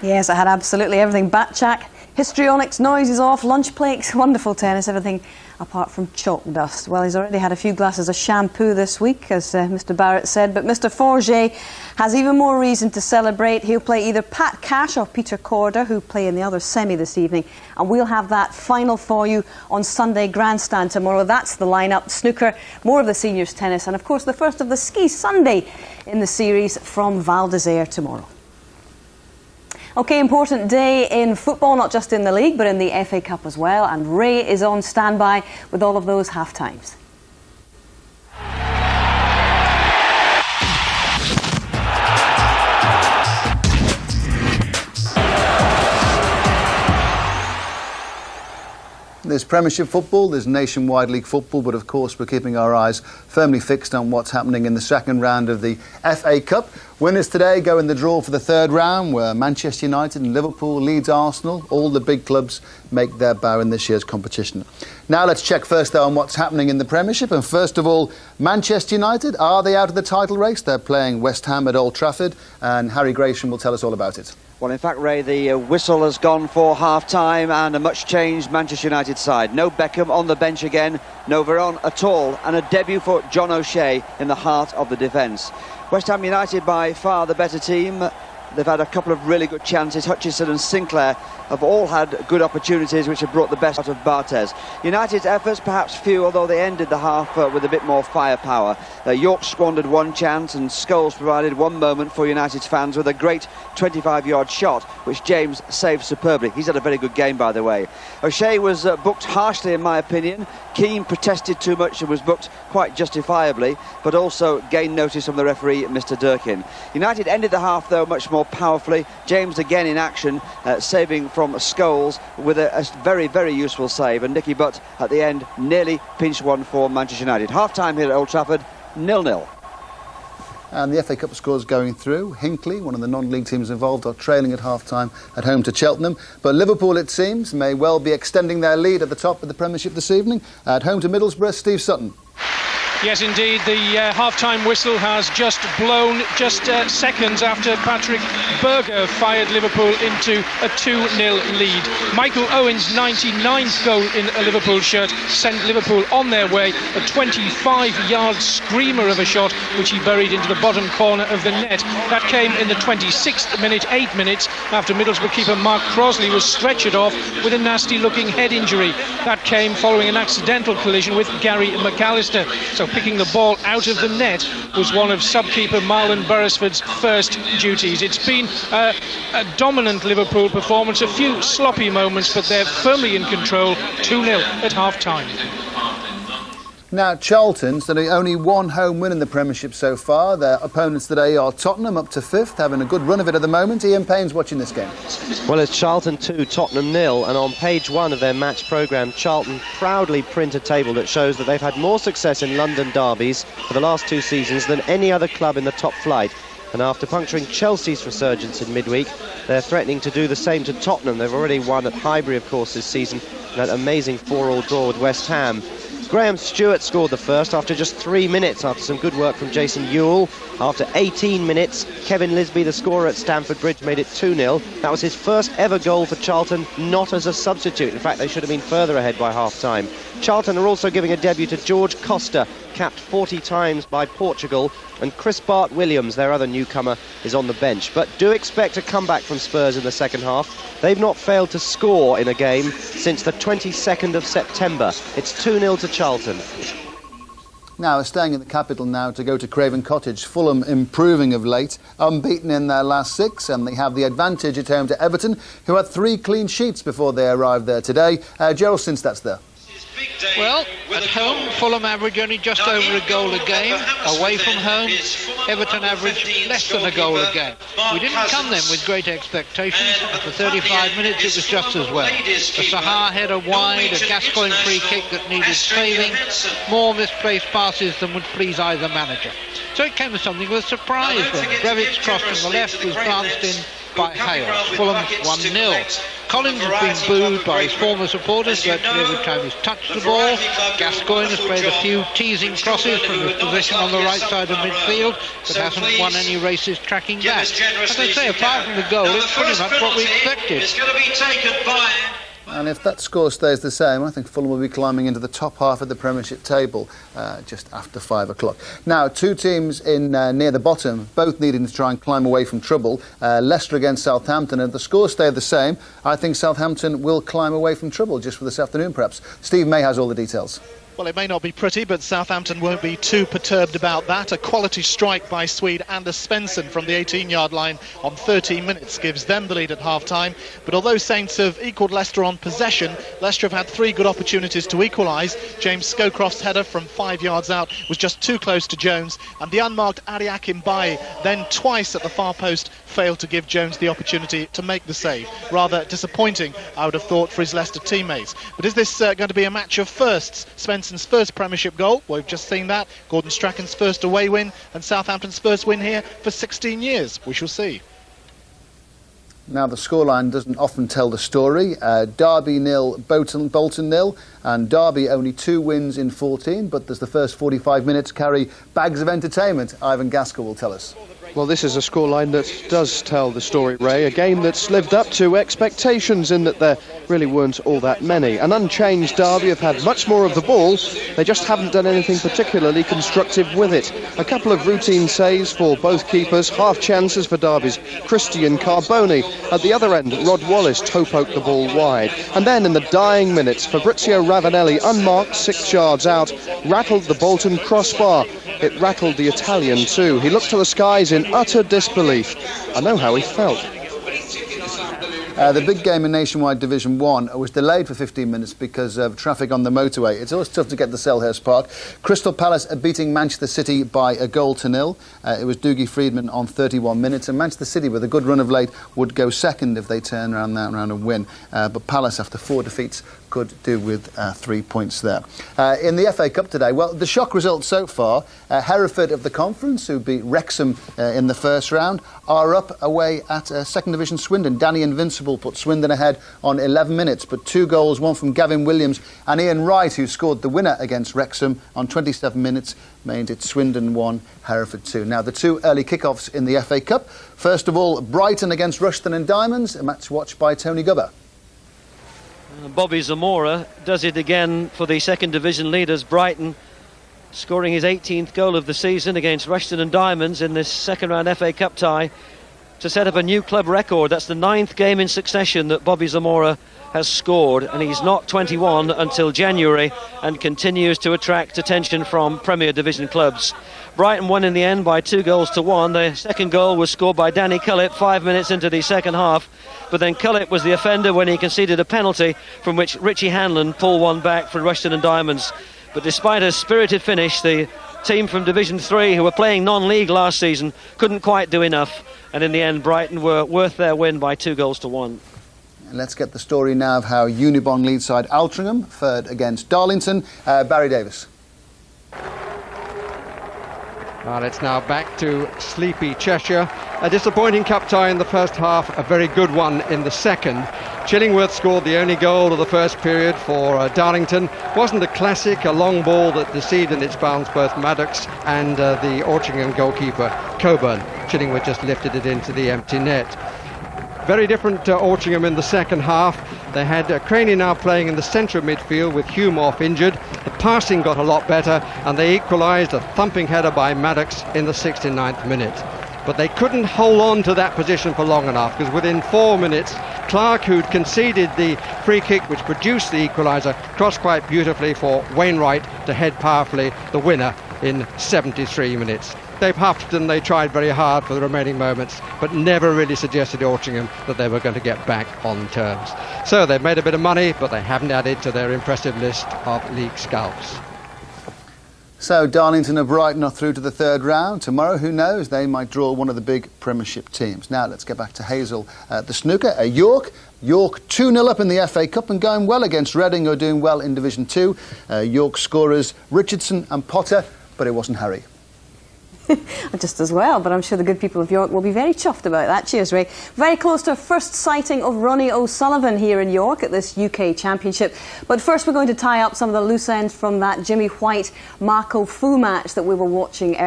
Yes, I had absolutely everything. Batchak, histrionics, noises off, lunch plates, wonderful tennis, everything apart from chalk dust. Well, he's already had a few glasses of shampoo this week, as Mr. Barrett said, but Mr. Forget has even more reason to celebrate. He'll play either Pat Cash or Peter Korda, who play in the other semi this evening, and we'll have that final for you on Sunday Grandstand tomorrow. That's the lineup. Snooker, more of the seniors tennis, and of course the first of the Ski Sunday in the series from Val d'Isere tomorrow. OK, important day in football, not just in the league, but in the FA Cup as well. And Ray is on standby with all of those half-times. There's Premiership football, there's Nationwide League football, but of course we're keeping our eyes firmly fixed on what's happening in the second round of the FA Cup. Winners today go in the draw for the third round, where Manchester United and Liverpool, Leeds, Arsenal, all the big clubs make their bow in this year's competition. Now let's check first though on what's happening in the Premiership, and first of all, Manchester United, are they out of the title race? They're playing West Ham at Old Trafford, and Harry Gresham will tell us all about it. Well, in fact, Ray, the whistle has gone for half-time and a much-changed Manchester United side. No Beckham on the bench again, no Veron at all, and a debut for John O'Shea in the heart of the defence. West Ham United by far the better team. They've had a couple of really good chances. Hutchinson and Sinclair have all had good opportunities which have brought the best out of Barthez. United's efforts perhaps few, although they ended the half with a bit more firepower. York squandered one chance and Scholes provided one moment for United's fans with a great 25-yard shot which James saved superbly. He's had a very good game, by the way. O'Shea was booked harshly in my opinion. Keane protested too much and was booked quite justifiably, but also gained notice from the referee, Mr. Durkin. United ended the half though much more powerfully. James again in action, saving from Scholes with a very, very useful save, and Nicky Butt at the end nearly pinched one for Manchester United. Half-time here at Old Trafford, 0-0. And the FA Cup scores going through. Hinckley, one of the non-league teams involved, are trailing at half-time at home to Cheltenham. But Liverpool, it seems, may well be extending their lead at the top of the Premiership this evening. At home to Middlesbrough, Steve Sutton. Yes, indeed, the half-time whistle has just blown just seconds after Patrick Berger fired Liverpool into a 2-0 lead. Michael Owen's 99th goal in a Liverpool shirt sent Liverpool on their way. A 25-yard screamer of a shot, which he buried into the bottom corner of the net. That came in the 26th minute, 8 minutes after Middlesbrough keeper Mark Crosley was stretchered off with a nasty-looking head injury. That came following an accidental collision with Gary McAllister. So picking the ball out of the net was one of sub-keeper Marlon Beresford's first duties. It's been a dominant Liverpool performance, a few sloppy moments, but they're firmly in control. 2-0 at half-time. Now, Charlton's done only one home win in the Premiership so far. Their opponents today are Tottenham, up to 5th, having a good run of it at the moment. Ian Payne's watching this game. Well, it's Charlton 2, Tottenham 0, and on page 1 of their match programme, Charlton proudly print a table that shows that they've had more success in London derbies for the last 2 seasons than any other club in the top flight. And after puncturing Chelsea's resurgence in midweek, they're threatening to do the same to Tottenham. They've already won at Highbury, of course, this season, that amazing 4-4 draw with West Ham. Graham Stewart scored the first after just 3 minutes after some good work from Jason Ewell. After 18 minutes, Kevin Lisby, the scorer at Stamford Bridge, made it 2-0. That was his first ever goal for Charlton, not as a substitute. In fact, they should have been further ahead by half-time. Charlton are also giving a debut to George Costa, capped 40 times by Portugal, and Chris Bart-Williams, their other newcomer, is on the bench. But do expect a comeback from Spurs in the second half. They've not failed to score in a game since the 22nd of September. It's 2-0 to Charlton. Now, we're staying in the capital now to go to Craven Cottage. Fulham improving of late, unbeaten in their last 6, and they have the advantage at home to Everton, who had 3 clean sheets before they arrived there today. Gerald Sinstat's there. Well, at home, Fulham average only just over a goal a game. Away from home, Everton average less than a goal a game. We didn't come then with great expectations. After 35 minutes, it was just as well. A Sahar header wide, a Gascoigne free kick that needed saving, more misplaced passes than would please either manager. So it came as something of a surprise when Brevitt's cross from the left was glanced in by Hale. Fulham 1-0. Collins has been booed by his former supporters virtually every time he's touched the ball. Gascoigne has played a few teasing crosses from his position on the right side of midfield, but hasn't won any races tracking back. As I say, apart from the goal, it's pretty much what we expected. And if that score stays the same, I think Fulham will be climbing into the top half of the Premiership table just after 5 o'clock. Now, two teams in near the bottom, both needing to try and climb away from trouble. Leicester against Southampton, and if the scores stay the same, I think Southampton will climb away from trouble just for this afternoon, perhaps. Steve May has all the details. Well, it may not be pretty, but Southampton won't be too perturbed about that. A quality strike by Swede Anders Svensson from the 18-yard line on 13 minutes gives them the lead at half-time. But although Saints have equalled Leicester on possession, Leicester have had 3 good opportunities to equalise. James Scowcroft's header from 5 yards out was just too close to Jones, and the unmarked Ariakim Baye then twice at the far post failed to give Jones the opportunity to make the save. Rather disappointing, I would have thought, for his Leicester teammates. But is this going to be a match of firsts? Svensson's first Premiership goal, well, we've just seen that. Gordon Strachan's first away win, and Southampton's first win here for 16 years. We shall see. Now, the scoreline doesn't often tell the story. Derby 0, Bolton 0, and Derby only 2 wins in 14, but there's the first 45 minutes carry bags of entertainment. Ivan Gaskell will tell us. Well, this is a scoreline that does tell the story, Ray. A game that's lived up to expectations in that there really weren't all that many. An unchanged Derby have had much more of the ball. They just haven't done anything particularly constructive with it. A couple of routine saves for both keepers, half chances for Derby's Christian Carboni. At the other end, Rod Wallace toe-poked the ball wide. And then in the dying minutes, Fabrizio Ravanelli, unmarked 6 yards out, rattled the Bolton crossbar. It rattled the Italian too. He looked to the skies in utter disbelief. I know how he felt. The big game in Nationwide Division 1 was delayed for 15 minutes because of traffic on the motorway. It's always tough to get to Selhurst Park. Crystal Palace are beating Manchester City by 1-0. It was Dougie Friedman on 31 minutes, and Manchester City, with a good run of late, would go second if they turn around that round and win. But Palace, after 4 defeats, could do with 3 points there. In the FA Cup today, well, the shock results so far, Hereford of the Conference, who beat Wrexham in the first round, are up away at second division Swindon. Danny Invincible put Swindon ahead on 11 minutes, but 2 goals, one from Gavin Williams and Ian Wright, who scored the winner against Wrexham on 27 minutes, made it Swindon 1, Hereford 2. Now, the 2 early kick-offs in the FA Cup. First of all, Brighton against Rushden and Diamonds, a match watched by Tony Gubber. Bobby Zamora does it again for the second division leaders, Brighton, scoring his 18th goal of the season against Rushden and Diamonds in this second round FA Cup tie to set up a new club record. That's the 9th game in succession that Bobby Zamora has scored, and he's not 21 until January and continues to attract attention from Premier Division clubs. Brighton won in the end by 2-1. The second goal was scored by Danny Cullip 5 minutes into the second half, but then Cullip was the offender when he conceded a penalty from which Richie Hanlon pulled one back for Rushden and Diamonds. But despite a spirited finish, the team from Division 3, who were playing non-league last season, couldn't quite do enough, and in the end Brighton were worth their win by 2-1. Let's get the story now of how Unibon lead side Altrincham fared against Darlington. Barry Davis. Well, it's now back to sleepy Cheshire. A disappointing cup tie in the first half, a very good one in the second. Chillingworth scored the only goal of the first period for Darlington. Wasn't a classic, a long ball that deceived in its bounds both Maddox and the Altrincham goalkeeper Coburn. Chillingworth just lifted it into the empty net. Very different to Altrincham in the second half. They had Craney now playing in the centre of midfield with Hume off injured. The passing got a lot better, and they equalised, a thumping header by Maddox in the 69th minute. But they couldn't hold on to that position for long enough, because within 4 minutes, Clark, who'd conceded the free kick which produced the equaliser, crossed quite beautifully for Wainwright to head powerfully the winner in 73 minutes. Dave Houghton, they tried very hard for the remaining moments, but never really suggested to Altrincham that they were going to get back on terms. So they've made a bit of money, but they haven't added to their impressive list of league scalps. So Darlington and Brighton are through to the third round. Tomorrow, who knows, they might draw one of the big Premiership teams. Now let's get back to Hazel, the snooker. York 2-0 up in the FA Cup and going well against Reading, who are doing well in Division 2. York scorers Richardson and Potter, but it wasn't Harry. Just as well, but I'm sure the good people of York will be very chuffed about that. Cheers, Ray. Very close to a first sighting of Ronnie O'Sullivan here in York at this UK Championship. But first we're going to tie up some of the loose ends from that Jimmy White-Marco Fu match that we were watching earlier.